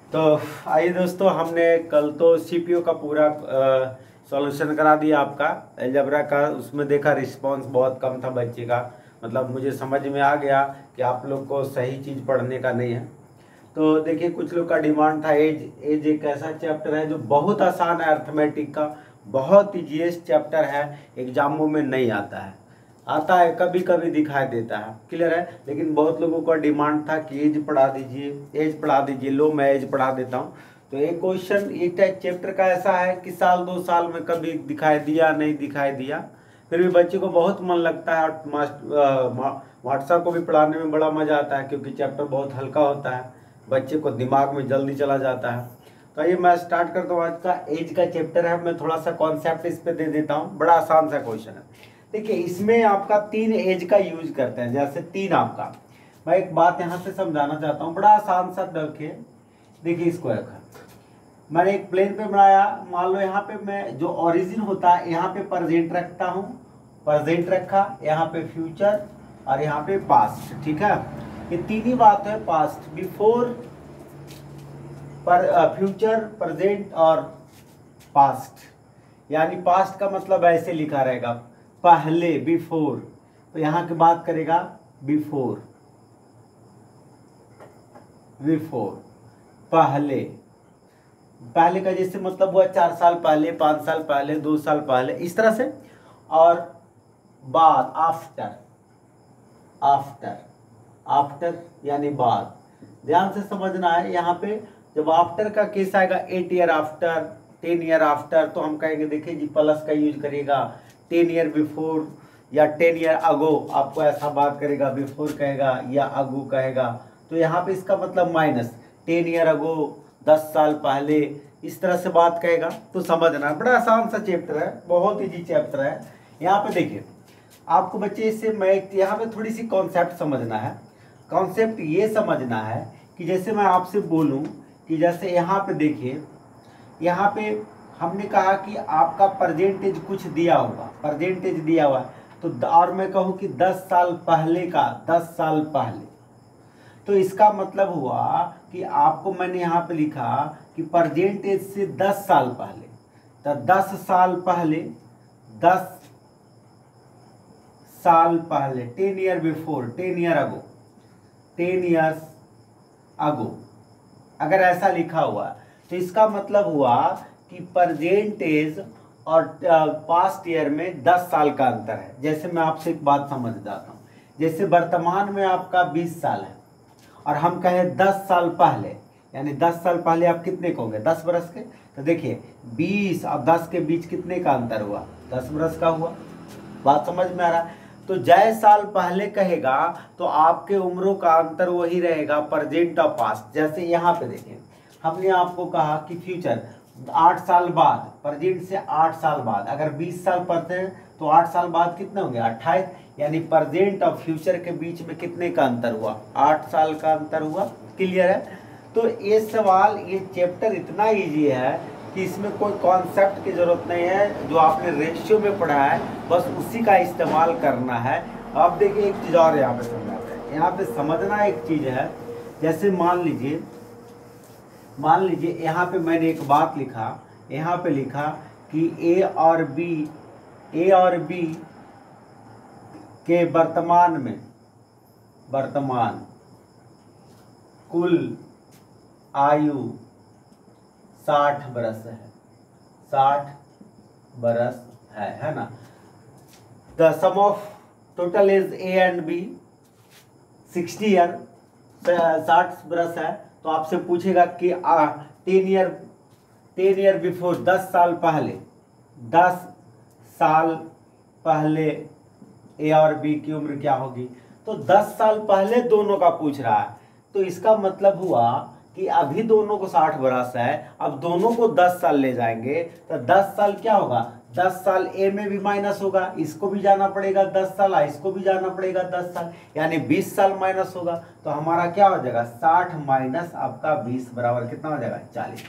तो आइए दोस्तों, हमने कल तो सीपीयू का पूरा सॉल्यूशन करा दिया आपका अलजेब्रा का। उसमें देखा रिस्पांस बहुत कम था बच्चे का, मतलब मुझे समझ में आ गया कि आप लोग को सही चीज़ पढ़ने का नहीं है। तो देखिए, कुछ लोग का डिमांड था एज। एज एक ऐसा चैप्टर है जो बहुत आसान है, अर्थमेटिक का बहुत ईजीएस्ट चैप्टर है, एग्जामों में नहीं आता है। आता है कभी कभी दिखाई देता है, क्लियर है। लेकिन बहुत लोगों का डिमांड था कि एज पढ़ा दीजिए, एज पढ़ा दीजिए। लो, मैं एज पढ़ा देता हूँ। तो एक क्वेश्चन एक टाइप चैप्टर का ऐसा है कि साल 2 साल में कभी दिखाई दिया नहीं दिखाई दिया, फिर भी बच्चे को बहुत मन लगता है। व्हाट्सएप को भी पढ़ाने में बड़ा मजा आता है क्योंकि चैप्टर बहुत हल्का होता है, बच्चे को दिमाग में जल्दी चला जाता है। तो आइए मैं स्टार्ट करता हूँ। आज का एज का चैप्टर है, मैं थोड़ा सा कॉन्सेप्ट इस पे दे देता हूँ। बड़ा आसान सा क्वेश्चन है। देखिए, इसमें आपका 3 एज का यूज करते हैं। जैसे 3 आपका, मैं एक बात यहाँ से समझाना चाहता हूँ, बड़ा आसान सा रखिए। देखिए, इसको रखा मैंने एक प्लेन पे बनाया। मान लो यहाँ पे मैं जो ओरिजिन होता है यहाँ पे प्रेजेंट रखता हूँ, प्रेजेंट रखा, यहाँ पे फ्यूचर और यहाँ पे पास्ट। ठीक है, ये तीन ही बात है, पास्ट, बिफोर, फ्यूचर, प्रेजेंट और पास्ट। यानी पास्ट का मतलब ऐसे लिखा रहेगा, पहले, बिफोर। तो यहाँ की बात करेगा बिफोर, बिफोर, पहले। पहले का जैसे मतलब हुआ 4 साल पहले, 5 साल पहले, 2 साल पहले, इस तरह से। और बाद, आफ्टर, आफ्टर, आफ्टर यानी बाद। ध्यान से समझना है। यहाँ पे जब आफ्टर का केस आएगा, 8 ईयर आफ्टर, 10 ईयर आफ्टर, तो हम कहेंगे देखिए जी प्लस का यूज करिएगा। 10 ईयर बिफोर या 10 ईयर अगो, आपको ऐसा बात करेगा, बिफोर कहेगा या अगो कहेगा। तो यहाँ पे इसका मतलब माइनस, 10 ईयर अगो, 10 साल पहले, इस तरह से बात कहेगा। तो समझना, बड़ा आसान सा चैप्टर है, बहुत इजी चैप्टर है। यहाँ पे देखिए आपको बच्चे, इससे मैं यहाँ पे थोड़ी सी कॉन्सेप्ट समझना है। कॉन्सेप्ट ये समझना है कि जैसे मैं आपसे बोलूँ कि जैसे यहाँ पे देखिए, यहाँ पे हमने कहा कि आपका परसेंटेज कुछ दिया होगा, परसेंटेज दिया हुआ है। तो और मैं कहूँ कि 10 साल पहले का, 10 साल पहले, तो इसका मतलब हुआ कि आपको मैंने यहाँ पे लिखा कि परसेंटेज से 10 साल पहले, तो 10 साल पहले, 10 साल पहले, 10 ईयर बिफोर, 10 ईयर अगो, 10 ईयर्स अगो, अगर ऐसा लिखा हुआ तो इसका मतलब हुआ कि परसेंटेज और पास्ट ईयर में 10 साल का अंतर है। जैसे मैं आपसे एक बात समझ जाता हूँ, जैसे वर्तमान में आपका 20 साल है और हम कहें 10 साल पहले, यानी 10 साल पहले आप कितने को होंगे, 10 बरस के। तो देखिए 20 और 10 के बीच कितने का अंतर हुआ, 10 बरस का हुआ। बात समझ में आ रहा है। तो जय साल पहले कहेगा तो आपके उम्रों का अंतर वही रहेगा, प्रेजेंट और पास्ट। जैसे यहाँ पे देखिए, हमने आपको कहा कि फ्यूचर 8 साल बाद, प्रेजेंट से 8 साल बाद, अगर 20 साल पढ़ते हैं तो 8 साल बाद कितने होंगे, 28। यानी प्रेजेंट और फ्यूचर के बीच में कितने का अंतर हुआ, 8 साल का अंतर हुआ। क्लियर है। तो ये सवाल, ये चैप्टर इतना इजी है कि इसमें कोई कॉन्सेप्ट की जरूरत नहीं है। जो आपने रेशियो में पढ़ा है बस उसी का इस्तेमाल करना है। अब देखिए एक चीज़ और यहाँ पे समझाते हैं। यहाँ पे समझना एक चीज़ है, जैसे मान लीजिए यहाँ पे मैंने एक बात लिखा, यहाँ पे लिखा कि ए और बी के वर्तमान में, वर्तमान कुल आयु 60 बरस है, 60 बरस है ना। The sum of total is A and B 60 year, 60 बरस है। तो आपसे पूछेगा कि 10 ईयर बिफोर, 10 साल पहले, 10 साल पहले ए और बी की उम्र क्या होगी। तो 10 साल पहले दोनों का पूछ रहा है, तो इसका मतलब हुआ कि अभी दोनों को 60 बरस है, अब दोनों को 10 साल ले जाएंगे तो 10 साल क्या होगा, 10 साल ए में भी माइनस होगा, इसको भी जाना पड़ेगा 10 साल, इसको भी जाना पड़ेगा 10 साल, यानी 20 साल माइनस होगा। तो हमारा क्या हो जाएगा, 60 माइनस आपका 20 बराबर कितना हो जाएगा, 40।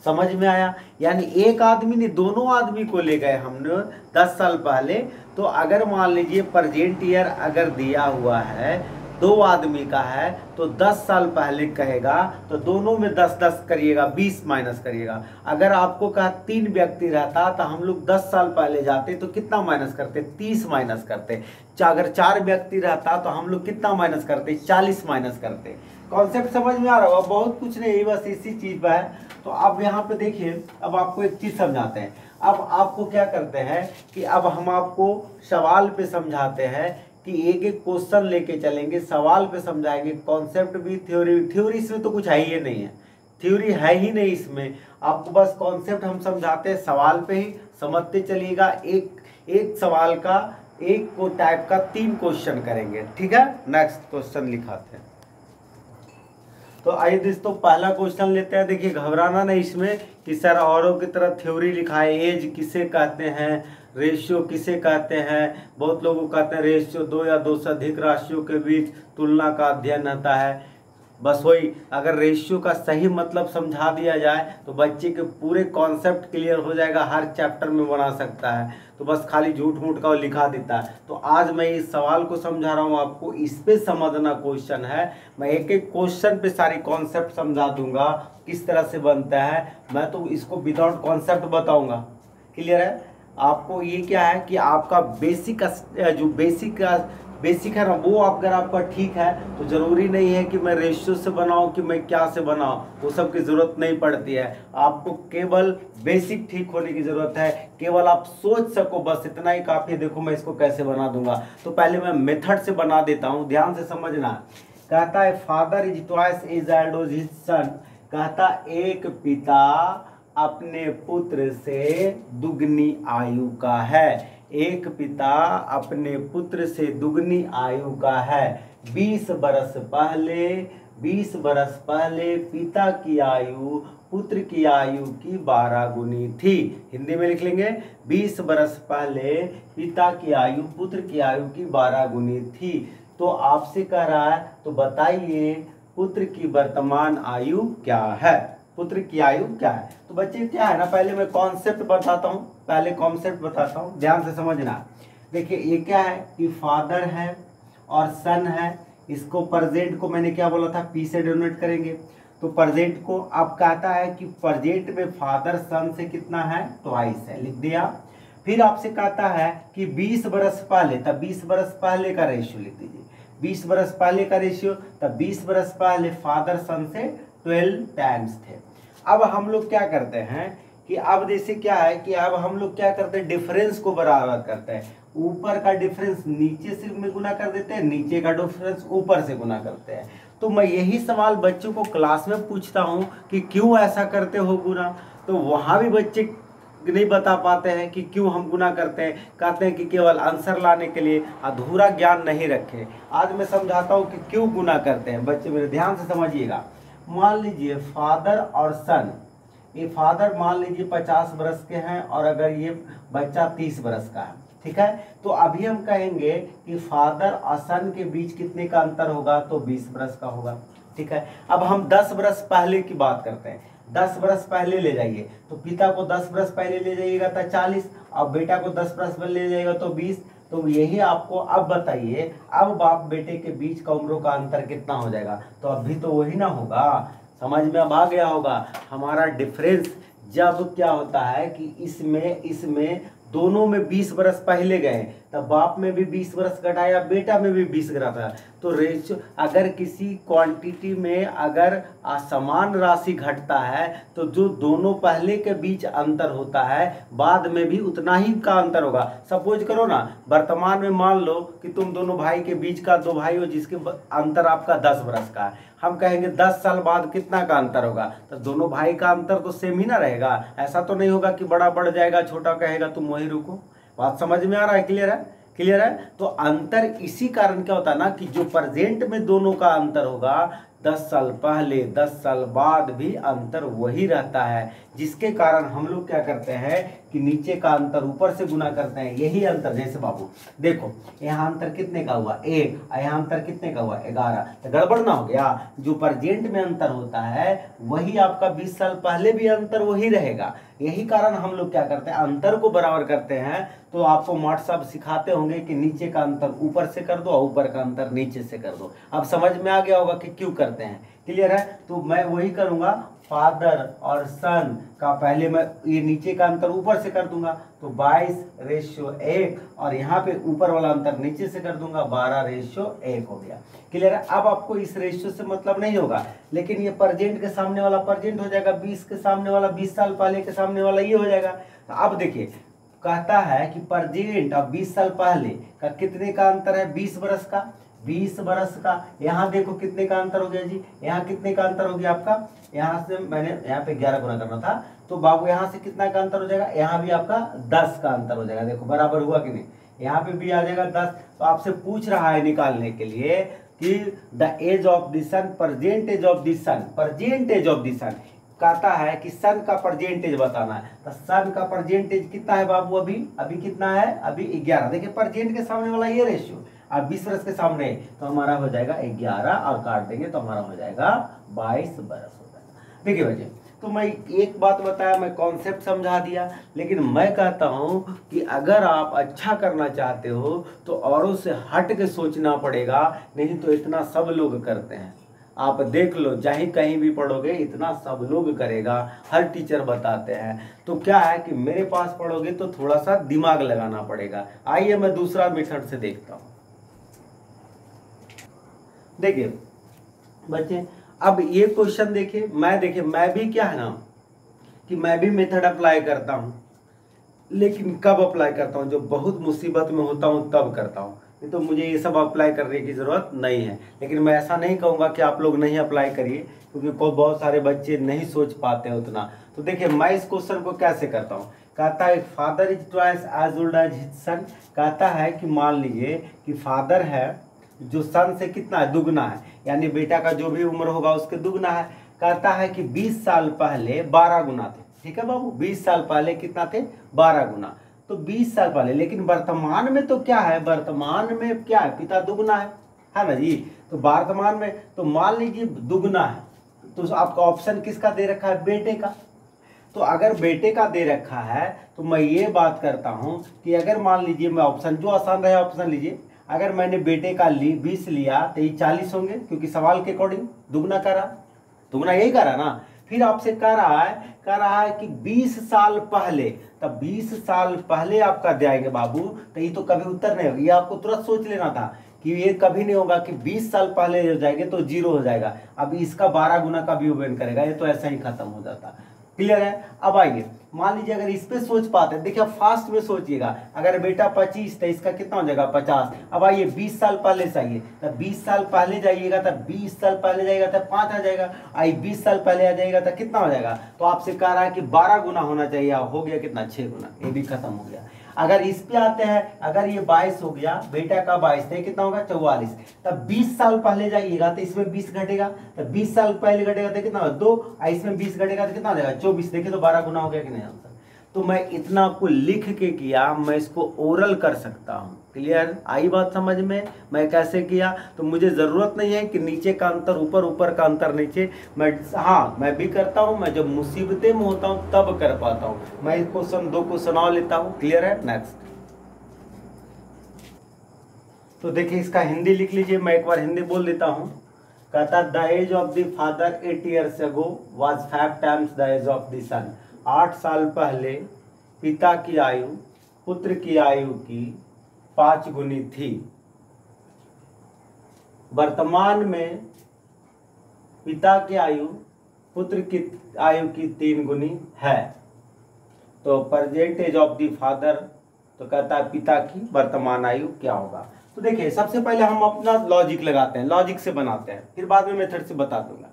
समझ में आया। यानी एक आदमी ने, दोनों आदमी को ले गए हमने 10 साल पहले। तो अगर मान लीजिए प्रेजेंट ईयर अगर दिया हुआ है दो आदमी का है तो 10 साल पहले कहेगा तो दोनों में 10-10 करिएगा, 20 माइनस करिएगा। अगर आपको कहा 3 व्यक्ति रहता तो हम लोग 10 साल पहले जाते तो कितना माइनस करते, 30 माइनस करते। अगर 4 व्यक्ति रहता तो हम लोग कितना माइनस करते, 40 माइनस करते। कॉन्सेप्ट समझ में आ रहा होगा, बहुत कुछ नहीं, बस इसी चीज पर है। तो अब यहाँ पे देखिए, अब आपको एक चीज समझाते हैं। अब आपको क्या करते हैं कि अब हम आपको सवाल पे समझाते हैं कि एक एक क्वेश्चन लेके चलेंगे, सवाल पे समझाएंगे, कॉन्सेप्ट भी, थ्योरी इसमें तो कुछ है ही नहीं है, थ्योरी है ही नहीं इसमें। आपको बस कॉन्सेप्ट हम समझाते हैं, सवाल पे ही समझते चलिएगा। एक सवाल का एक को टाइप का 3 क्वेश्चन करेंगे, ठीक है। नेक्स्ट क्वेश्चन लिखाते हैं। तो आइए दोस्तों पहला क्वेश्चन लेते हैं। देखिए घबराना नहीं इसमें कि सर औरों की तरह थ्योरी लिखा है। एज किसे कहते हैं, रेशियो किसे कहते हैं। बहुत लोगों को कहते हैं रेशियो 2 या 2 से अधिक राशियों के बीच तुलना का अध्ययन होता है। बस वही, अगर रेशियो का सही मतलब समझा दिया जाए तो बच्चे के पूरे कॉन्सेप्ट क्लियर हो जाएगा, हर चैप्टर में बना सकता है। तो बस खाली झूठ मूठ का लिखा देता है। तो आज मैं इस सवाल को समझा रहा हूँ आपको, इस पे समझना क्वेश्चन है। मैं एक एक क्वेश्चन पे सारी कॉन्सेप्ट समझा दूंगा, किस तरह से बनता है। मैं तो इसको विदाउट कॉन्सेप्ट बताऊंगा, क्लियर है। आपको ये क्या है कि आपका जो बेसिक है ना, वो अगर आपका ठीक है तो जरूरी नहीं है कि मैं रेशियो से बनाऊं कि मैं क्या से बनाऊं, वो सब की जरूरत नहीं पड़ती है। आपको केवल बेसिक ठीक होने की जरूरत है, केवल आप सोच सको, बस इतना ही काफी है। देखो मैं इसको कैसे बना दूंगा। तो पहले मैं मेथड से बना देता हूं, ध्यान से समझना। कहता है father is twice as old as his son. कहता एक पिता अपने पुत्र से दुगनी आयु का है। एक पिता अपने पुत्र से दुगनी आयु का है। 20 बरस पहले पिता की आयु पुत्र की आयु की 12 गुनी थी। हिंदी में लिख लेंगे, 20 बरस पहले पिता की आयु पुत्र की आयु की 12 गुनी थी। तो आपसे कह रहा है तो बताइए पुत्र की वर्तमान आयु क्या है, पुत्र की आयु क्या है। तो बच्चे क्या है ना, पहले मैं कॉन्सेप्ट बताता हूँ, ध्यान से समझना। देखिए ये क्या है कि फादर है और सन है। इसको प्रेजेंट को मैंने क्या बोला था, पी से डिनोट करेंगे। तो प्रेजेंट को अब कहता है कि प्रेजेंट में फादर सन से कितना है, ट्वाइस है, लिख दिया। फिर आपसे कहता है कि 20 बरस पहले, तब 20 बरस पहले का रेशियो लिख दीजिए। 20 बरस पहले का रेशियो, तब 20 बरस पहले फादर सन से 12 टाइम्स थे। अब हम लोग क्या करते हैं कि अब जैसे क्या है कि अब हम लोग क्या करते हैं, डिफरेंस को बराबर करते हैं। ऊपर का डिफरेंस नीचे से में गुना कर देते हैं, नीचे का डिफरेंस ऊपर से गुना करते हैं। तो मैं यही सवाल बच्चों को क्लास में पूछता हूं कि क्यों ऐसा करते हो गुना। तो वहां भी बच्चे नहीं बता पाते हैं कि क्यों हम गुना करते हैं। कहते हैं कि केवल आंसर लाने के लिए, अधूरा ज्ञान नहीं रखे। आज मैं समझाता हूं कि क्यों गुना करते हैं। बच्चे मेरे ध्यान से समझिएगा। मान लीजिए फादर और सन, ये फादर मान लीजिए 50 बरस के हैं और अगर ये बच्चा 30 बरस का है, ठीक है। तो अभी हम कहेंगे कि फादर और सन के बीच कितने का अंतर होगा, तो 20 बरस का होगा, ठीक है। अब हम 10 बरस पहले की बात करते हैं। 10 बरस पहले ले जाइए, तो पिता को 10 बरस पहले ले जाइएगा तो 40, और बेटा को 10 बरस पहले ले जाइएगा तो 20। तो यही आपको अब बताइए, अब बाप बेटे के बीच का उम्रों का अंतर कितना हो जाएगा। तो अभी तो वही ना होगा, समझ में अब आ गया होगा। हमारा डिफरेंस जब क्या होता है कि इसमें दोनों में 20 बरस पहले गए, तब बाप में भी 20 बरस घटाया, बेटा में भी 20 घटाया। तो रेशियो, अगर किसी क्वांटिटी में अगर असमान राशि घटता है तो जो दोनों पहले के बीच अंतर होता है बाद में भी उतना ही का अंतर होगा। सपोज करो ना, वर्तमान में मान लो कि तुम दोनों भाई के बीच का, 2 भाई हो जिसके अंतर आपका 10 बरस का है। हम कहेंगे 10 साल बाद कितना का अंतर होगा, तो दोनों भाई का अंतर तो सेम ही ना रहेगा। ऐसा तो नहीं होगा कि बड़ा बढ़ जाएगा छोटा कहेगा तुम वहीं रुको। बात समझ में आ रहा है, क्लियर है, क्लियर है। तो अंतर इसी कारण क्या होता है ना कि जो प्रेजेंट में दोनों का अंतर होगा 10 साल पहले 10 साल बाद भी अंतर वही रहता है, जिसके कारण हम लोग क्या करते हैं कि नीचे का अंतर ऊपर से गुना करते हैं। यही अंतर, जैसे बाबू देखो यहाँ अंतर कितने का हुआ 1, यहाँ अंतर कितने का हुआ 11, तो गड़बड़ ना हो गया। जो प्रेजेंट में अंतर होता है वही आपका 20 साल पहले भी अंतर वही रहेगा। यही कारण हम लोग क्या करते हैं, अंतर को बराबर करते हैं। तो आपको मार्ट साहब सिखाते होंगे कि नीचे का अंतर ऊपर से कर दो और ऊपर का अंतर नीचे से कर दो। अब समझ में आ गया होगा कि क्यों करते हैं, क्लियर है। तो मैं वही करूंगा, फादर और सन का पहले मैं ये नीचे का अंतर ऊपर से कर दूंगा, तो 22:1, और यहाँ पे ऊपर वाला अंतर नीचे से कर दूंगा, 12:1 हो गया, क्लियर है। अब आपको इस रेशियो से मतलब नहीं होगा, लेकिन ये प्रेजेंट के सामने वाला प्रेजेंट हो जाएगा, 20 के सामने वाला 20 साल पहले के सामने वाला ये हो जाएगा। तो अब देखिए कहता है कि प्रेजेंट और 20 साल पहले का कितने का अंतर है, 20 बरस का, 20 बरस का। यहाँ देखो कितने का अंतर हो गया जी, यहाँ कितने का अंतर हो गया आपका, यहाँ से मैंने यहाँ पे 11 गुना करना था, तो बाबू यहाँ से कितना का अंतर हो जाएगा, यहाँ भी आपका 10 का अंतर हो जाएगा। देखो बराबर हुआ कि नहीं, यहाँ पे भी आ जाएगा 10। तो आपसे पूछ रहा है निकालने के लिए कि the age of the sun, present age of the sun, present age of the sun कहता है कि सन का परसेंटेज बताना है। तो सन का परसेंटेज कितना है बाबू, अभी कितना है, अभी 11। देखिए परसेंट के सामने वाला ये रेशियो, अब 20 बरस के सामने, तो हमारा हो जाएगा 11 और काट देंगे तो हमारा हो जाएगा 22 बरस हो जाएगा। देखिए बच्चे, तो मैं एक बात बताया, मैं कॉन्सेप्ट समझा दिया, लेकिन मैं कहता हूँ कि अगर आप अच्छा करना चाहते हो तो औरों से हट के सोचना पड़ेगा, नहीं तो इतना सब लोग करते हैं। आप देख लो, चाहे कहीं भी पढ़ोगे इतना सब लोग करेगा, हर टीचर बताते हैं। तो क्या है कि मेरे पास पढ़ोगे तो थोड़ा सा दिमाग लगाना पड़ेगा। आइए मैं दूसरा मेथड से देखता हूँ। देखिए बच्चे, अब ये क्वेश्चन देखिए, मैं भी क्या है ना कि मैं भी मेथड अप्लाई करता हूँ, लेकिन कब अप्लाई करता हूँ, जो बहुत मुसीबत में होता हूँ तब करता हूँ, नहीं तो मुझे ये सब अप्लाई करने की ज़रूरत नहीं है। लेकिन मैं ऐसा नहीं कहूँगा कि आप लोग नहीं अप्लाई करिए, क्योंकि बहुत सारे बच्चे नहीं सोच पाते हैं उतना। तो देखिए मैं इस क्वेश्चन को कैसे करता हूँ, कहता है father is twice as old as his son. कहता है कि मान लीजिए कि फादर है जो सन से कितना है, दुगना है, यानी बेटा का जो भी उम्र होगा उसके दुगना है। कहता है कि 20 साल पहले 12 गुना थे, ठीक है बाबू, 20 साल पहले कितना थे, 12 गुना। तो 20 साल पहले, लेकिन वर्तमान में तो क्या है, वर्तमान में क्या है, पिता दुगना है ना जी। तो वर्तमान में तो मान लीजिए दुगना है, तो आपका ऑप्शन किसका दे रखा है, बेटे का। तो अगर बेटे का दे रखा है तो मैं ये बात करता हूं कि अगर मान लीजिए मैं ऑप्शन, जो आसान रहे ऑप्शन लीजिए, अगर मैंने बेटे का 20 लिया तो ये 40 होंगे, क्योंकि सवाल के अकॉर्डिंग दुगना करा, दुगना यही करा ना। फिर आपसे कह रहा है कि 20 साल पहले, तब 20 साल पहले आपका जाएंगे बाबू, तो ये तो कभी उत्तर नहीं होगा, ये आपको तुरंत सोच लेना था कि ये कभी नहीं होगा कि 20 साल पहले हो जाएंगे तो 0 हो जाएगा। अब इसका 12 गुना का भी ओबेन करेगा, ये तो ऐसा ही खत्म हो जाता, क्लियर है। अब आइए मान लीजिए अगर इस पे सोच पाते हैं, देखिए फास्ट में सोचिएगा, अगर बेटा 25 तो इसका कितना हो जाएगा 50। अब आइए 20 साल पहले से आइए, तब 20 साल पहले जाइएगा, तब 20 साल पहले जाएगा तब 5 आ जाएगा, आई 20 साल पहले आ जाएगा तब कितना हो जाएगा। तो आपसे कह रहा है कि 12 गुना होना चाहिए, हो गया कितना 6 गुना, ये भी खत्म हो गया। अगर इस पे आते हैं, अगर ये 22 हो गया, बेटा का 22 थे, कितना होगा 44। तब 20 साल पहले जाइएगा तो इसमें 20 घटेगा, तब 20 साल पहले घटेगा तो कितना होगा 2, इसमें 20 घटेगा तो कितना हो जाएगा 24। देखिए तो 12 गुना हो गया कि नहीं आंसर। तो मैं इतना आपको लिख के किया, मैं इसको ओरल कर सकता हूँ, क्लियर, आई बात समझ में। मैं कैसे किया, तो मुझे ज़रूरत नहीं है कि नीचे का अंतर ऊपर, ऊपर का अंतर नीचे। मैं भी करता हूँ, मैं जब मुसीबतें में होता हूँ तब कर पाता हूँ। मैं क्वेश्चन 2 को सुना लेता हूँ, क्लियर है। नेक्स्ट, तो देखिए इसका हिंदी लिख लीजिए, मैं एक बार हिंदी बोल देता हूँ। कहता the age of the father 8 years ago was 5 times the age of the sun. 8 साल पहले पिता की आयु पुत्र की आयु की 5 गुनी थी। वर्तमान में पिता की आयु पुत्र की आयु की 3 गुनी है। तो परसेंटेज ऑफ द फादर, तो कहता है पिता की वर्तमान आयु क्या होगा। तो देखिए सबसे पहले हम अपना लॉजिक लगाते हैं, लॉजिक से बनाते हैं, फिर बाद में मेथड से बता दूंगा।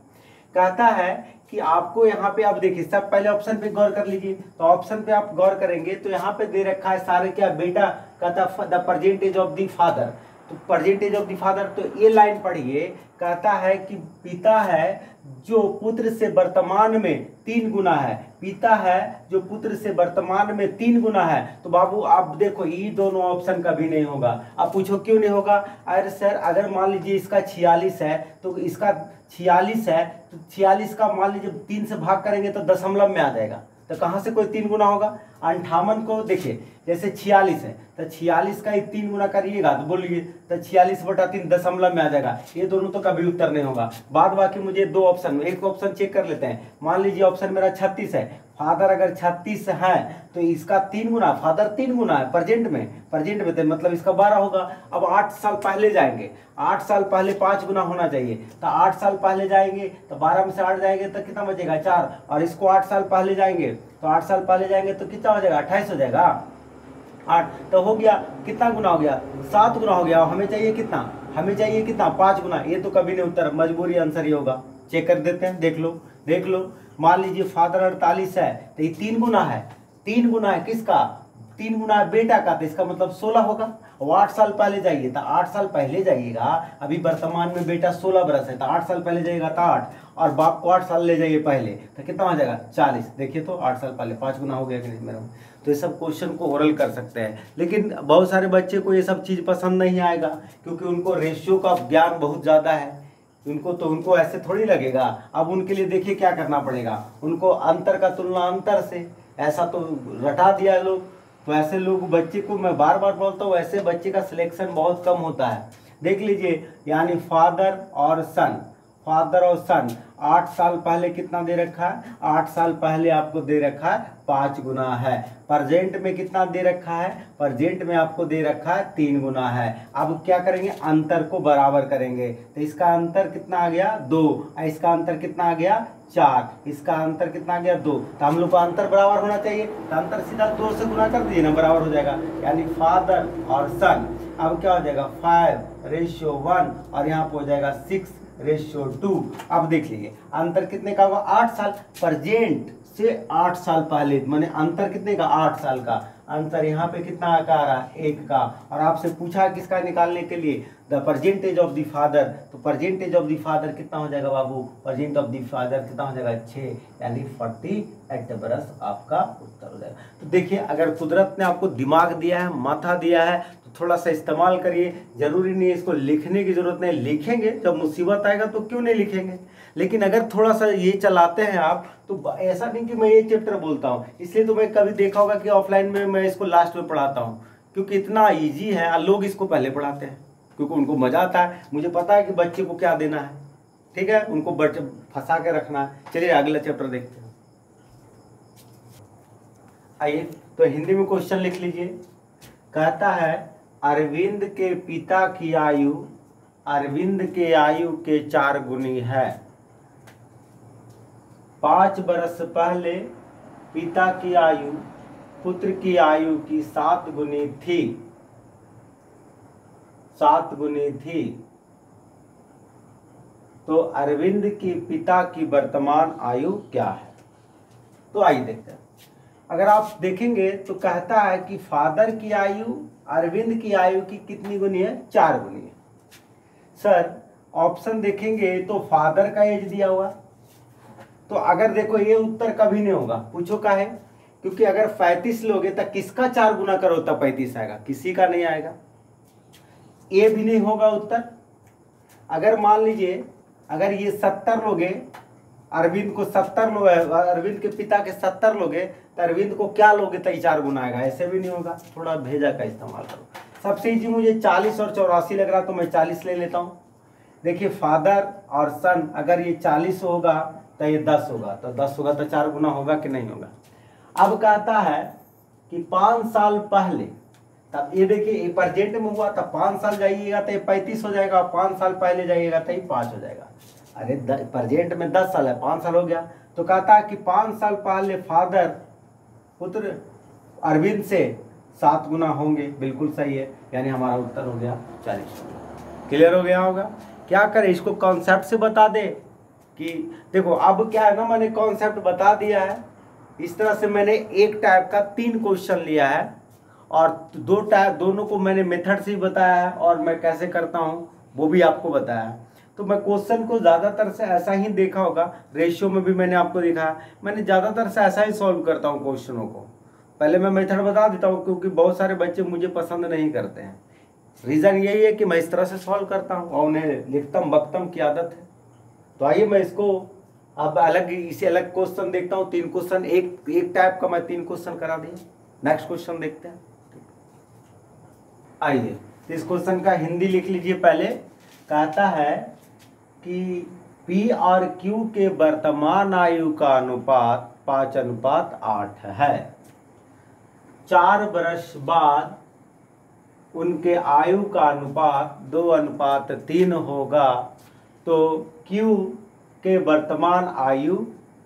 कहता है कि आपको यहाँ पे, आप देखिए सब पहले ऑप्शन पे गौर कर लीजिए। तो ऑप्शन पे आप गौर करेंगे तो यहाँ पे दे रखा है सारे क्या, बेटा कहता the percentage of the father. तो परसेंटेज ऑफ द फादर, तो ये लाइन पढ़िए, कहता है कि पिता है जो पुत्र से वर्तमान में 3 गुना है, पिता है जो पुत्र से वर्तमान में 3 गुना है। तो बाबू आप देखो ये दोनों ऑप्शन कभी नहीं होगा। आप पूछो क्यों नहीं होगा? अरे सर अगर मान लीजिए इसका 46 है तो इसका 46 है, तो 46 का मान लीजिए 3 से भाग करेंगे तो दशमलव में आ जाएगा, तो कहाँ से कोई 3 गुना होगा? 58 को देखिए जैसे 46 है तो 46 का ही 3 गुना करिएगा तो बोलिए तो 46/3 दशमलव में आ जाएगा। ये दोनों तो कभी उत्तर नहीं होगा। बाद बाकी मुझे 2 ऑप्शन में, एक ऑप्शन चेक कर लेते हैं। मान लीजिए ऑप्शन मेरा 36 है, फादर अगर 36 है तो इसका 3 गुना, फादर 3 गुना है प्रेजेंट में तो मतलब इसका 12 होगा। अब 8 साल पहले जाएंगे, 8 साल पहले 5 गुना होना चाहिए, तो 8 साल पहले जाएंगे तो 12 में से 8 जाएंगे तो कितना बचेगा? 4। और इसको 8 साल पहले जाएंगे तो 8 साल पहले जाएंगे तो कितना हो जाएगा? 28 हो जाएगा। 8 तो हो गया, कितना गुना हो गया? 7 गुना हो गया। हमें चाहिए कितना? हमें चाहिए कितना? 5 गुना। ये तो कभी नहीं उत्तर, मजबूरी आंसर ही होगा। चेक कर देते हैं, देख लो। मान लीजिए फादर 48 है तो ये 3 गुना है, 3 गुना है किसका? 3 गुना है बेटा का, तो इसका मतलब 16 होगा। और 8 साल पहले जाइए तो 8 साल पहले जाइएगा, अभी वर्तमान में बेटा 16 बरस है तो 8 साल पहले जाइएगा तो 8, और बाप को 8 साल ले जाइए पहले तो कितना हो जाएगा? 40। देखिए तो 8 साल पहले 5 गुना हो गया कि नहीं मेरा? तो ये सब क्वेश्चन को ओरल कर सकते हैं, लेकिन बहुत सारे बच्चे को ये सब चीज़ पसंद नहीं आएगा क्योंकि उनको रेशियो का ज्ञान बहुत ज़्यादा है। उनको ऐसे थोड़ी लगेगा। अब उनके लिए देखिए क्या करना पड़ेगा, उनको अंतर का तुलना अंतर से, ऐसा तो रटा दिया लोग। तो ऐसे लोग बच्चे को मैं बार बार बोलता हूँ, ऐसे बच्चे का सिलेक्शन बहुत कम होता है। देख लीजिए, यानी फादर और सन 8 साल पहले कितना दे रखा है? 8 साल पहले आपको दे रखा है 5 गुना है। प्रेजेंट में कितना दे रखा है? प्रेजेंट में आपको दे रखा है 3 गुना है। अब क्या करेंगे? अंतर को बराबर करेंगे, तो इसका अंतर कितना आ गया? 2, इसका अंतर कितना आ गया? 4, इसका अंतर कितना आ गया? 2। तो हम लोग को अंतर बराबर होना चाहिए, तो अंतर सीधा 2 से गुना कर दीजिए ना, बराबर हो जाएगा। यानी फादर और सन अब क्या हो जाएगा? 5:1, और यहाँ पे हो जाएगा 6:2। अब देख लीजिए अंतर कितने का होगा? 8 साल। प्रेजेंट से 8 साल पहले, माने अंतर कितने का? 8 साल का। अंतर यहाँ पे कितना का आ रहा है? 1 का। और आपसे पूछा किसका निकालने के लिए? The percentage of the father. तो परसेंटेज ऑफ द फादर कितना हो जाएगा बाबू? परसेंट ऑफ द फादर कितना हो जाएगा? 6, यानी 48 बरस आपका उत्तर हो जाएगा। तो देखिए, अगर कुदरत ने आपको दिमाग दिया है, माथा दिया है, तो थोड़ा सा इस्तेमाल करिए। जरूरी नहीं है इसको लिखने की जरूरत नहीं, लिखेंगे जब मुसीबत आएगा तो क्यों नहीं लिखेंगे, लेकिन अगर थोड़ा सा ये चलाते हैं आप तो ऐसा नहीं कि मैं ये चैप्टर बोलता हूँ, इसलिए तो मैं कभी देखा होगा कि ऑफलाइन में मैं इसको लास्ट में पढ़ाता हूँ, क्योंकि इतना इजी है और लोग इसको पहले पढ़ाते हैं क्योंकि उनको मजा आता है। मुझे पता है कि बच्चे को क्या देना है, ठीक है, उनको फंसा के रखना है। चलिए अगला चैप्टर देखते हैं। आइए तो हिंदी में क्वेश्चन लिख लीजिए। कहता है अरविंद के पिता की आयु अरविंद के आयु के 4 गुनी है। 5 बरस पहले पिता की आयु पुत्र की आयु की 7 गुनी थी। 7 गुनी थी। तो अरविंद के पिता की वर्तमान आयु क्या है? तो आइए देखते हैं। अगर आप देखेंगे तो कहता है कि फादर की आयु अरविंद की आयु की कितनी गुनी है? 4 गुनी है। सर ऑप्शन देखेंगे तो फादर का एज दिया हुआ, तो अगर देखो ये उत्तर कभी नहीं होगा। पूछो का है? क्योंकि अगर 35 लोगे तो किसका 4 गुना करो तब 35 आएगा, किसी का नहीं आएगा। ये भी नहीं होगा उत्तर। अगर मान लीजिए अगर ये 70 लोगे, अरविंद को 70 लोग, अरविंद के पिता के 70 लोगे तो अरविंद को क्या लोगे तो 4 गुना आएगा, ऐसे भी नहीं होगा। थोड़ा भेजा का इस्तेमाल करो। सबसे इजी मुझे 40 और 84 लग रहा, तो मैं 40 ले लेता हूँ। देखिए फादर और सन, अगर ये 40 होगा तो ये 10 होगा, तो 10 होगा तो 4 गुना होगा कि नहीं होगा। अब कहता है कि 5 साल पहले, तब ये देखिए ये प्रेजेंट में हुआ, तब 5 साल जाइएगा तो ये 35 हो जाएगा, 5 साल पहले जाइएगा तो ये 5 हो जाएगा। अरे प्रेजेंट में 10 साल है, 5 साल हो गया। तो कहता है कि 5 साल पहले फादर पुत्र अरविंद से 7 गुना होंगे। बिल्कुल सही है, यानी हमारा उत्तर हो गया 40। क्लियर हो गया होगा? क्या करें, इसको कॉन्सेप्ट से बता दे कि देखो अब क्या है ना, मैंने कॉन्सेप्ट बता दिया है। इस तरह से मैंने एक टाइप का 3 क्वेश्चन लिया है और दोनों को मैंने मेथड से ही बताया है और मैं कैसे करता हूँ वो भी आपको बताया है। तो मैं क्वेश्चन को ज़्यादातर से ऐसा ही देखा होगा, रेशियो में भी मैंने आपको दिखाया, मैंने ज़्यादातर से ऐसा ही सॉल्व करता हूँ क्वेश्चनों को। पहले मैं मेथड बता देता हूँ क्योंकि बहुत सारे बच्चे मुझे पसंद नहीं करते हैं। रीज़न यही है कि मैं इस तरह से सॉल्व करता हूँ और उन्हें लिखतम बख्तम की आदत है। तो आइए मैं इसको अब इसे अलग क्वेश्चन देखता हूँ। 3 क्वेश्चन एक टाइप का मैं 3 क्वेश्चन करा दिया। नेक्स्ट क्वेश्चन देखते हैं। आइए इस क्वेश्चन का हिंदी लिख लीजिए। पहले कहता है कि P और Q के वर्तमान आयु का अनुपात 5:8 है। 4 वर्ष बाद उनके आयु का अनुपात 2:3 होगा, तो Q के वर्तमान आयु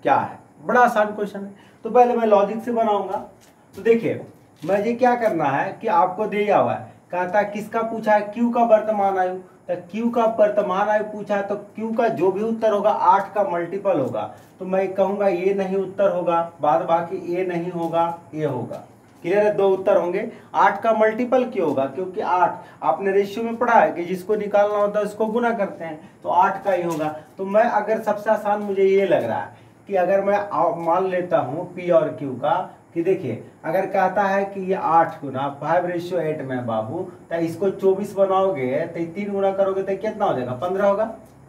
क्या है। बड़ा आसान क्वेश्चन है। तो पहले मैं लॉजिक से बनाऊंगा। तो देखिए मुझे क्या करना है कि आपको दिया हुआ है, कहता है किसका पूछा है, Q का वर्तमान आयु। तो Q का वर्तमान आयु पूछा है तो Q का जो भी उत्तर होगा 8 का मल्टीपल होगा। तो मैं कहूंगा ये नहीं उत्तर होगा, बाद बाकी ये नहीं होगा, ये होगा। क्लियर है, 2 उत्तर होंगे। 8 का मल्टीपल क्यों होगा, क्योंकि 8 आपने रेशियो में पढ़ा है कि जिसको निकालना होता है उसको गुना करते हैं, तो 8 का ही होगा। तो मैं अगर सबसे आसान मुझे ये लग रहा है कि अगर मैं मान लेता हूँ P और Q का, कि देखिए अगर कहता है कि ये 8 गुना 5:8 में बाबू, तो इसको 24 बनाओगे तो 3 गुना करोगे तो कितना हो जाएगा, 15 होगा।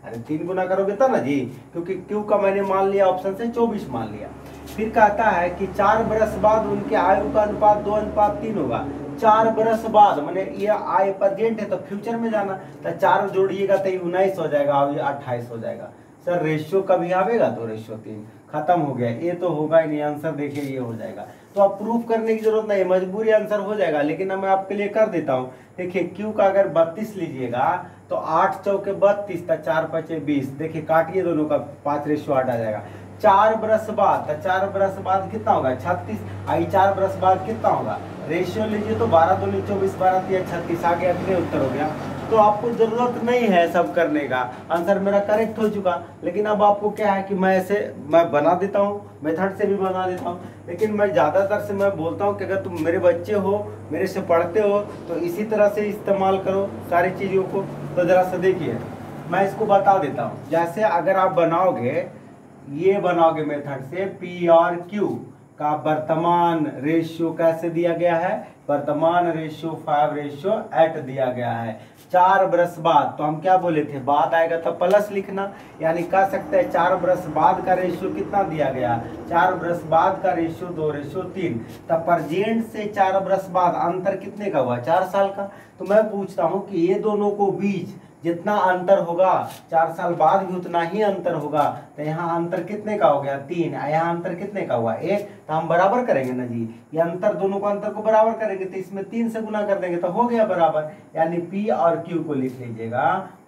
अरे 3 गुना करोगे तो ना जी, क्योंकि Q का मैंने मान लिया ऑप्शन से 24 मान लिया। फिर कहता है कि 4 बरस बाद उनके आयु का अनुपात 2:3 होगा। 4 बरस बाद मैंने ये आय प्रेजेंट है तो फ्यूचर में जाना, तो 4 जोड़िएगा तो 19 हो जाएगा और ये 28 हो जाएगा। सर रेशियो कभी आवेगा तो रेशियो 3 खत्म हो गया, ये तो होगा ही नहीं। आंसर देखिए ये हो जाएगा। तो आप प्रूफ करने की जरूरत नहीं, मजबूरी आंसर हो जाएगा, लेकिन मैं आपके लिए कर देता हूँ। देखिए Q का अगर 32 लीजिएगा तो 8 चौके 32, 4 5 20, देखिए काटिए दोनों का 5:8 आ जाएगा। 4 बरस बाद, तो 4 बरस बाद कितना होगा, 36। आई 4 बरस बाद कितना होगा, रेशियो लीजिए तो 12 दूनी 24, 12 3 36 आ गया। कितने उत्तर हो गया। तो आपको जरूरत नहीं है सब करने का, आंसर मेरा करेक्ट हो चुका। लेकिन अब आपको क्या है कि मैं बना देता हूँ, मेथड से भी बना देता हूँ, लेकिन मैं ज़्यादातर से मैं बोलता हूँ कि अगर तुम मेरे बच्चे हो, मेरे से पढ़ते हो, तो इसी तरह से इस्तेमाल करो सारी चीज़ों को। तो ज़रा सा देखिए मैं इसको बता देता हूँ। जैसे अगर आप बनाओगे, ये बनाओगे मेथड से, P और Q का वर्तमान रेशियो कैसे दिया गया है, वर्तमान रेशियो 5:8 दिया गया है। 4 बरस बाद, तो हम क्या बोले थे, बाद आएगा तो प्लस लिखना, यानी कह सकते हैं 4 बरस बाद का रेशियो कितना दिया गया, 4 बरस बाद का रेशियो 2:3। तब प्रेजेंट से 4 बरस बाद अंतर कितने का हुआ, 4 साल का। तो मैं पूछता हूँ कि ये दोनों को बीच जितना अंतर होगा 4 साल बाद भी उतना ही अंतर होगा, तो यहाँ अंतर कितने का हो गया, 3। यहाँ अंतर कितने का हुआ, 1। तो हम बराबर करेंगे ना जी, ये अंतर दोनों को अंतर को बराबर करेंगे तो इसमें 3 से गुना कर देंगे तो हो गया बराबर। यानी P और Q को लिख लीजिएगा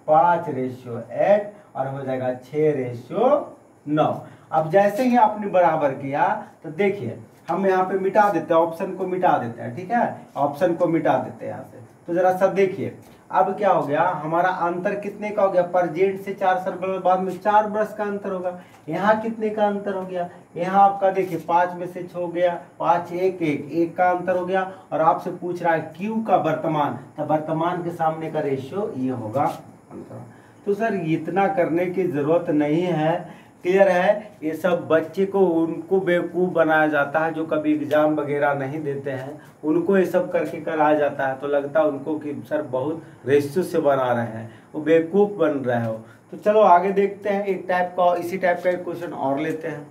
5:8 और हो जाएगा 6:9। अब जैसे ही आपने बराबर किया तो देखिए हम यहाँ पे मिटा देते हैं, ऑप्शन को मिटा देते हैं, ठीक है, ऑप्शन को मिटा देते हैं यहाँ से। तो जरा सब देखिए अब क्या हो गया, हमारा अंतर कितने का हो गया, प्रेजेंट से 4 साल बाद में 4 बरस का अंतर होगा। यहाँ कितने का अंतर हो गया, यहाँ आपका देखिए 5 में से 6 हो गया, 5 1 1 1 का अंतर हो गया। और आपसे पूछ रहा है Q का वर्तमान, तो वर्तमान के सामने का रेशियो ये होगा अंतर। तो सर इतना करने की जरूरत नहीं है, क्लियर है। ये सब बच्चे को उनको बेवकूफ़ बनाया जाता है जो कभी एग्जाम वगैरह नहीं देते हैं, उनको ये सब करके कराया जाता है। तो लगता है उनको कि सर बहुत रेशियो से बना रहे हैं, वो बेवकूफ़ बन रहे हो। तो चलो आगे देखते हैं, एक टाइप का इसी टाइप का एक क्वेश्चन और लेते हैं।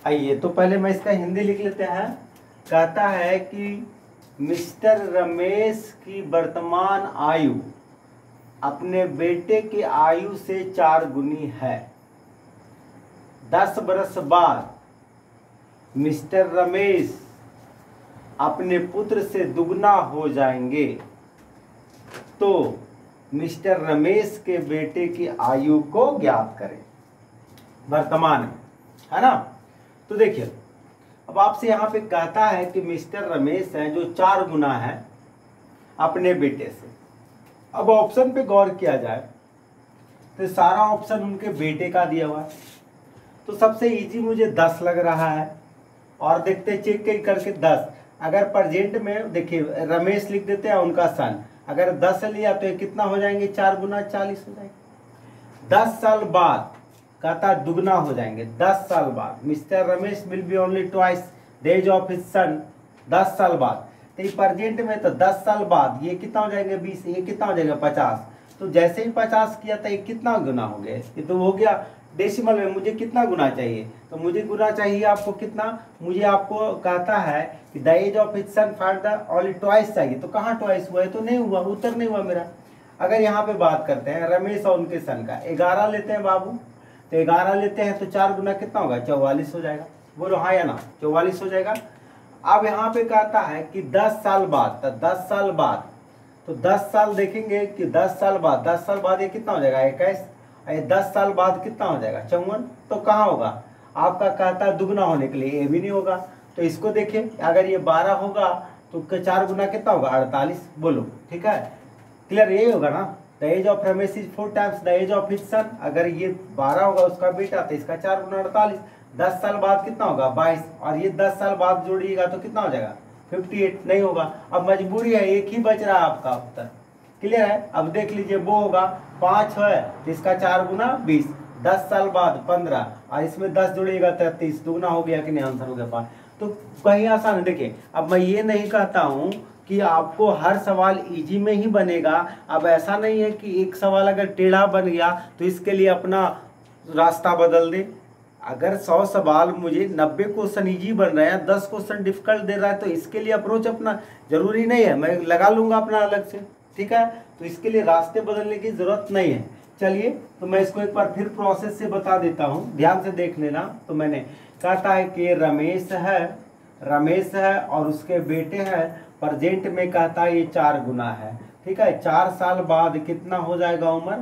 आइए तो पहले मैं इसका हिंदी लिख लेते हैं। कहता है कि मिस्टर रमेश की वर्तमान आयु अपने बेटे की आयु से 4 गुनी है। 10 बरस बाद मिस्टर रमेश अपने पुत्र से दुगना हो जाएंगे, तो मिस्टर रमेश के बेटे की आयु को ज्ञात करें। वर्तमान है ना। तो देखिए अब आपसे यहाँ पे कहता है कि मिस्टर रमेश है जो 4 गुना है अपने बेटे से। अब ऑप्शन पे गौर किया जाए तो सारा ऑप्शन उनके बेटे का दिया हुआ है, तो सबसे इजी मुझे 10 लग रहा है। और देखते चेक करके 10 अगर प्रेजेंट में देखिए रमेश लिख देते हैं उनका सन, अगर 10 लिया तो ये कितना हो जाएंगे, 4 गुना 40 हो जाएंगे। 10 साल बाद कहता दुगना हो जाएंगे। 10 साल बाद mister Ramesh will be only twice the age of his son. 10 साल बाद तो ये प्रेजेंट में तो 10 साल बाद ये कितना हो जाएंगे 20, ये कितना हो जाएगा 50। तो जैसे ही 50 किया था ये कितना गुना हो गया, ये तो हो गया डेसिमल में। मुझे कितना गुना चाहिए, तो मुझे गुना चाहिए आपको कितना, मुझे आपको कहता है कि the age of his son find the only twice चाहिए। तो कहाँ ट्वाइस हुआ है, तो नहीं हुआ, उत्तर नहीं हुआ मेरा। अगर यहाँ पे बात करते हैं रमेश और उनके सन का, 11 लेते हैं बाबू, तो 11 लेते हैं तो 4 गुना कितना होगा, 44 हो जाएगा। बोलो हाँ या ना, 44 हो जाएगा। अब यहाँ पे कहता है कि 10 साल बाद, तो 10 साल बाद, तो 10 साल देखेंगे कि 10 साल बाद, 10 साल बाद ये कितना हो जाएगा 21, 10 साल बाद कितना हो जाएगा 54। तो कहाँ होगा, आपका कहता है दुगना होने के लिए, ये भी नहीं होगा। तो इसको देखिए, अगर ये 12 होगा तो 4 गुना कितना होगा 48। बोलो ठीक है, क्लियर, यही होगा ना। The age of Ramesh is 4 times the age of his son. अगर ये 12 होगा उसका बेटा तो इसका 4 गुना 48। 10 साल बाद कितना होगा 22, और ये 10 साल बाद जोड़िएगा तो कितना हो जाएगा 58। नहीं होगा, अब मजबूरी है, एक ही बच रहा है आपका उत्तर, क्लियर है। अब देख लीजिए वो होगा 5 है तो इसका 4 गुना 20, 10 साल बाद 15, और इसमें 10 जोड़िएगा 33, दुगना हो गया कि नहीं, आंसर हो गया 5। तो कहीं आसान है। देखिए अब मैं ये नहीं कहता हूँ कि आपको हर सवाल इजी में ही बनेगा। अब ऐसा नहीं है कि एक सवाल अगर टेढ़ा बन गया तो इसके लिए अपना रास्ता बदल दे। अगर 100 सवाल मुझे 90 क्वेश्चन इजी बन रहे हैं, 10 क्वेश्चन डिफिकल्ट दे रहा है, तो इसके लिए अप्रोच अपना जरूरी नहीं है, मैं लगा लूंगा अपना अलग से, ठीक है। तो इसके लिए रास्ते बदलने की जरूरत नहीं है। चलिए तो मैं इसको एक बार फिर प्रोसेस से बता देता हूँ, ध्यान से देख लेना। तो मैंने कहता है कि रमेश है और उसके बेटे हैं, प्रेजेंट में कहता है ये 4 गुना है, ठीक है। 4 साल बाद कितना हो जाएगा उम्र,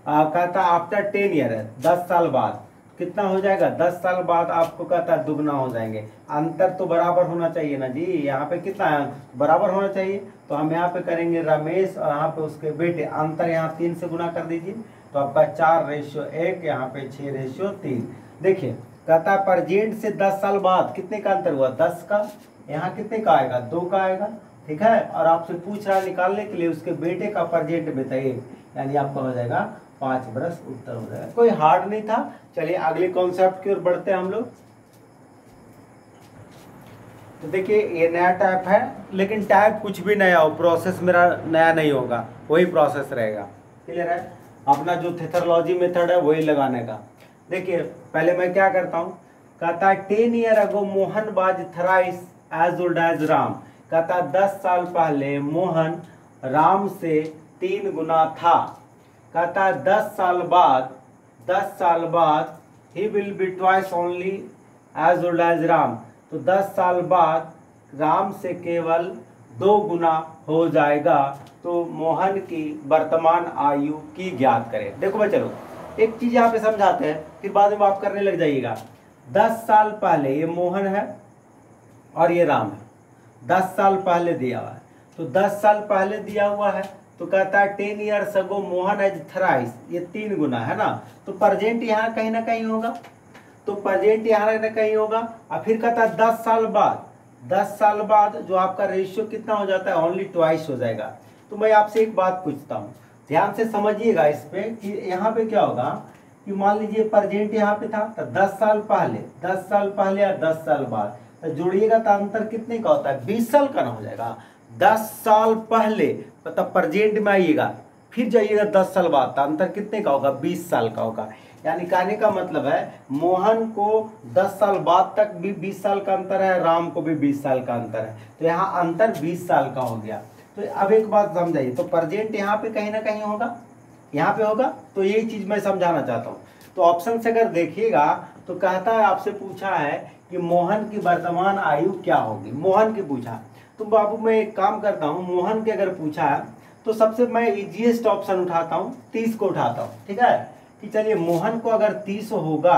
कहता आफ्टर 10 ईयर है, 10 साल बाद कितना हो जाएगा, 10 साल बाद आपको कहता है दुगना हो जाएंगे। अंतर तो बराबर होना चाहिए ना जी, यहाँ पे कितना है बराबर होना चाहिए। तो हम यहाँ पे करेंगे रमेश और यहाँ पे उसके बेटे, अंतर यहाँ 3 से गुना कर दीजिए तो आपका 4:1, यहाँ पे 6:3। देखिए कहता है प्रेजेंट से 10 साल बाद कितने का अंतर हुआ, 10 का, यहाँ कितने का आएगा 2 का आएगा, ठीक है। और आपसे पूछ रहा है निकालने के लिए उसके बेटे का प्रेजेंट में था 1, यानी आपका हो जाएगा 5 बरस, उत्तर हो जाएगा। कोई हार्ड नहीं था। चलिए अगले कॉन्सेप्ट की ओर बढ़ते हैं हम लोग। तो देखिए ये नया टाइप है, लेकिन टाइप कुछ भी नया हो, प्रोसेस मेरा नया नहीं होगा, वही प्रोसेस रहेगा, क्लियर है। अपना जो थेथरोलॉजी मेथड है वही लगाने का। देखिए पहले मैं क्या करता हूँ, कहता है 10 year ago Mohan was thrice as old as Ram. कहता है 10 साल पहले मोहन राम से 3 गुना था। कहता है 10 साल बाद ही will be twice only as old as Ram. तो 10 साल बाद राम से केवल 2 गुना हो जाएगा। तो मोहन की वर्तमान आयु की ज्ञात करें। देखो भाई चलो एक चीज यहाँ पे समझाते हैं, फिर बाद में आप करने लग जाइएगा। 10 साल पहले ये मोहन है और ये राम है, 10 साल पहले दिया हुआ है। तो 10 साल पहले दिया हुआ है तो कहता है 10 years ago Mohan as thrice, ये 3 गुना है ना। तो प्रेजेंट यहाँ कहीं ना कहीं होगा, तो प्रेजेंट यहाँ ना कहीं होगा। और फिर कहता है 10 साल बाद, 10 साल बाद जो आपका रेशियो कितना हो जाता है, ओनली ट्वाइस हो जाएगा। तो मैं आपसे एक बात पूछता हूँ, ध्यान से समझिएगा इस पे कि यहाँ पे क्या होगा कि मान लीजिए प्रेजेंट यहाँ पे था तो 10 साल पहले, 10 साल पहले या 10 साल बाद, तो जोड़िएगा तो अंतर कितने का होता है, 20 साल का ना हो जाएगा। 10 साल पहले मतलब प्रेजेंट में आइएगा, फिर जाइएगा 10 साल बाद, तो अंतर कितने का होगा, 20 साल का होगा। यानी कहने का मतलब है मोहन को 10 साल बाद तक भी 20 साल का अंतर है, राम को भी 20 साल का अंतर है। तो यहाँ अंतर 20 साल का हो गया। तो अब एक बात समझाइए, तो प्रेजेंट यहाँ पे कहीं ना कहीं होगा, यहाँ पे होगा। तो यही चीज मैं समझाना चाहता हूँ। तो ऑप्शन से अगर देखिएगा तो कहता है आपसे पूछा है कि मोहन की वर्तमान आयु क्या होगी, मोहन की पूछा। तो बाबू मैं एक काम करता हूँ, मोहन के अगर पूछा है तो सबसे मैं इजीएस्ट ऑप्शन उठाता हूँ, 30 को उठाता हूँ, ठीक है। कि चलिए मोहन को अगर 30 होगा,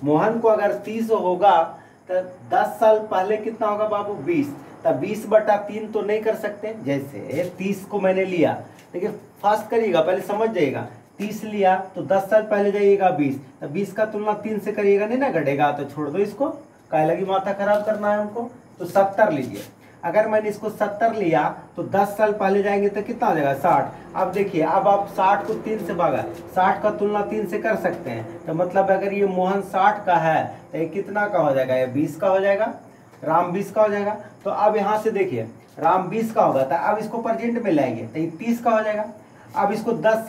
मोहन को अगर 30 होगा तो 10 साल पहले कितना होगा बाबू 20, तब 20/3 तो नहीं कर सकते। जैसे 30 को मैंने लिया, देखिए फास्ट करिएगा, पहले समझ जाइएगा। 30 लिया तो 10 साल पहले जाइएगा 20, तो 20 का तुलना 3 से करिएगा, नहीं ना घटेगा, तो छोड़ दो इसको, काय लगी माथा खराब करना है हमको। तो 70 लीजिए। अगर मैंने इसको 70 लिया तो 10 साल पहले जाएंगे तो कितना हो जाएगा 60। अब देखिए, अब आप 60 को 3 से भागा, 60 का तुलना 3 से कर सकते हैं, तो मतलब अगर ये मोहन 60 का है तो ये कितना का हो जाएगा, ये 20 का हो जाएगा, राम 20 का हो जाएगा। तो अब यहाँ से देखिए राम 20 का होगा, तो अब इसको प्रेजेंट में लाएंगे तो ये 30 का हो जाएगा। अब इसको 10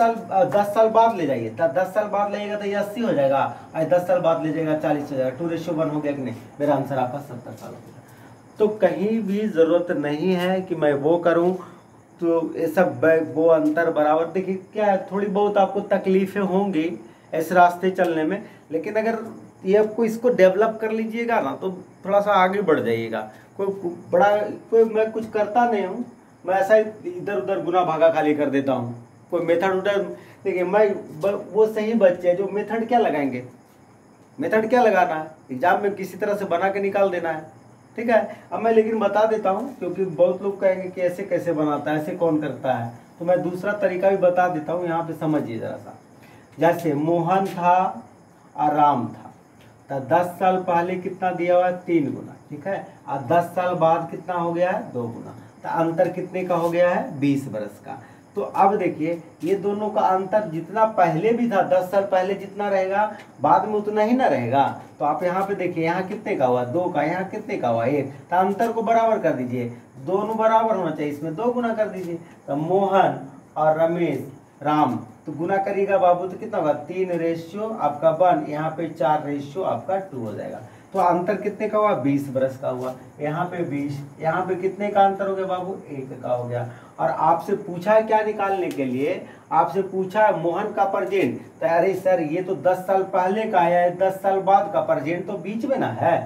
साल बाद ले जाइए, तो 10 साल बाद लेगा तो ये 80 हो जाएगा, और 10 साल बाद ले जाएगा 40 हो जाएगा। 2:1 हो गया कि नहीं, मेरा आंसर आपका 70 साल हो गया। तो कहीं भी ज़रूरत नहीं है कि मैं वो करूं, तो ये सब वो अंतर बराबर। देखिए क्या है, थोड़ी बहुत आपको तकलीफ़ें होंगी इस रास्ते चलने में, लेकिन अगर ये आपको इसको डेवलप कर लीजिएगा ना तो थोड़ा सा आगे बढ़ जाइएगा। कोई मैं कुछ करता नहीं हूँ, मैं ऐसा इधर उधर गुना भागा खाली कर देता हूँ। कोई मेथड उधर, देखिए वो सही बच्चे हैं जो मेथड क्या लगाएंगे, मेथड क्या लगाना है, एग्जाम में किसी तरह से बना के निकाल देना है, ठीक है। अब मैं लेकिन बता देता हूँ, क्योंकि बहुत लोग कहेंगे कि ऐसे कैसे बनाता है, ऐसे कौन करता है, तो मैं दूसरा तरीका भी बता देता हूँ, यहाँ पे समझिए ज़रा सा। जैसे मोहन था और राम था, तो 10 साल पहले कितना दिया हुआ है, 3 गुना, ठीक है, और 10 साल बाद कितना हो गया है, 2 गुना, तो अंतर कितने का हो गया है, 20 बरस का। तो अब देखिए ये दोनों का अंतर जितना पहले भी था, 10 साल पहले जितना रहेगा बाद में उतना ही ना रहेगा। तो आप यहाँ पे देखिए, यहाँ कितने का हुआ, 2 का, यहाँ कितने का हुआ, 1, तो अंतर को बराबर कर दीजिए, दोनों बराबर होना चाहिए, इसमें 2 गुना कर दीजिए। तो मोहन और रमेश राम, तो गुना करिएगा बाबू तो कितना होगा, 3 आपका 1, यहाँ पे 4 आपका 2 हो जाएगा। तो अंतर कितने का हुआ, 20 बरस का हुआ। यहाँ पे 20, यहाँ पे कितने का अंतर हो गया बाबू, 1 का हो गया। और आपसे पूछा है क्या निकालने के लिए, आपसे पूछा है मोहन का प्रेजेंट, तो अरे सर ये तो 10 साल पहले का है, 10 साल बाद का, प्रेजेंट तो बीच में ना है,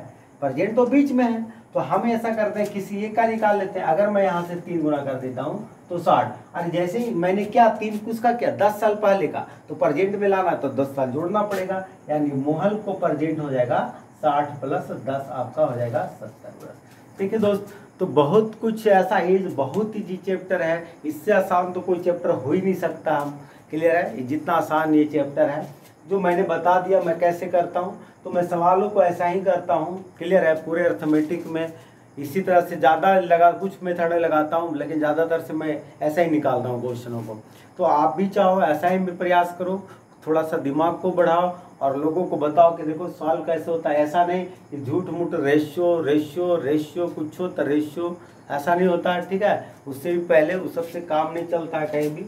प्रेजेंट तो बीच में है। तो हम ऐसा करते हैं, किसी एक का निकाल लेते हैं। अगर मैं यहाँ से 3 गुना कर देता हूँ तो 60, और जैसे ही मैंने क्या 3 उसका क्या 10 साल पहले का, तो प्रेजेंट में लाना तो 10 साल जोड़ना पड़ेगा, यानी मोहन को प्रेजेंट हो जाएगा 60 + 10 आपका हो जाएगा 70 वर्ष। ठीक है दोस्त, तो बहुत कुछ ऐसा एज बहुत ही जी चैप्टर है, इससे आसान तो कोई चैप्टर हो ही नहीं सकता। हम क्लियर है, जितना आसान ये चैप्टर है जो मैंने बता दिया मैं कैसे करता हूँ, तो मैं सवालों को ऐसा ही करता हूँ। क्लियर है, पूरे अर्थमेटिक में इसी तरह से ज़्यादा कुछ मेथड लगाता हूँ, लेकिन ज़्यादातर से मैं ऐसा ही निकालता हूँ क्वेश्चनों को। तो आप भी चाहो ऐसा ही प्रयास करो, थोड़ा सा दिमाग को बढ़ाओ और लोगों को बताओ कि देखो सॉल्व कैसे होता है। ऐसा नहीं कि झूठ मूठ रेशियो कुछ हो तो रेशियो, ऐसा नहीं होता है, ठीक है। उससे भी पहले उस सबसे काम नहीं चलता है कहीं भी।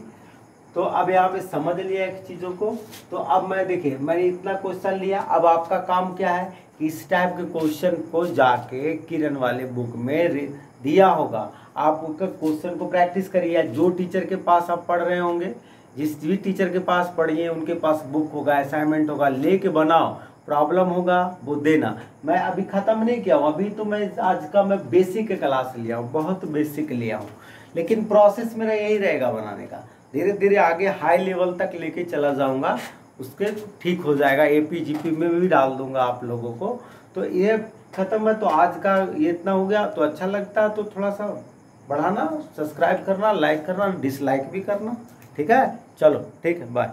तो अब यहाँ पे समझ लिया एक चीज़ों को। तो अब मैं देखिए मैंने इतना क्वेश्चन लिया, अब आपका काम क्या है कि इस टाइप के क्वेश्चन को जाके किरण वाले बुक में दिया होगा, आप उसका क्वेश्चन को प्रैक्टिस करिए। जो टीचर के पास आप पढ़ रहे होंगे, जिस भी टीचर के पास पढ़िए उनके पास बुक होगा, असाइनमेंट होगा, लेके बनाओ, प्रॉब्लम होगा वो देना। मैं अभी ख़त्म नहीं किया हूँ, अभी तो मैं आज का मैं बेसिक क्लास लिया हूँ, बहुत बेसिक लिया हूँ, लेकिन प्रोसेस मेरा यही रहेगा बनाने का। धीरे धीरे आगे हाई लेवल तक लेके चला जाऊँगा, उसके ठीक हो जाएगा। AP GP में भी डाल दूँगा आप लोगों को। तो ये ख़त्म है, तो आज का ये इतना हो गया। तो अच्छा लगता है तो थोड़ा सा बढ़ाना, सब्सक्राइब करना, लाइक करना, डिसलाइक भी करना, ठीक है। चलो ठीक है, बाय।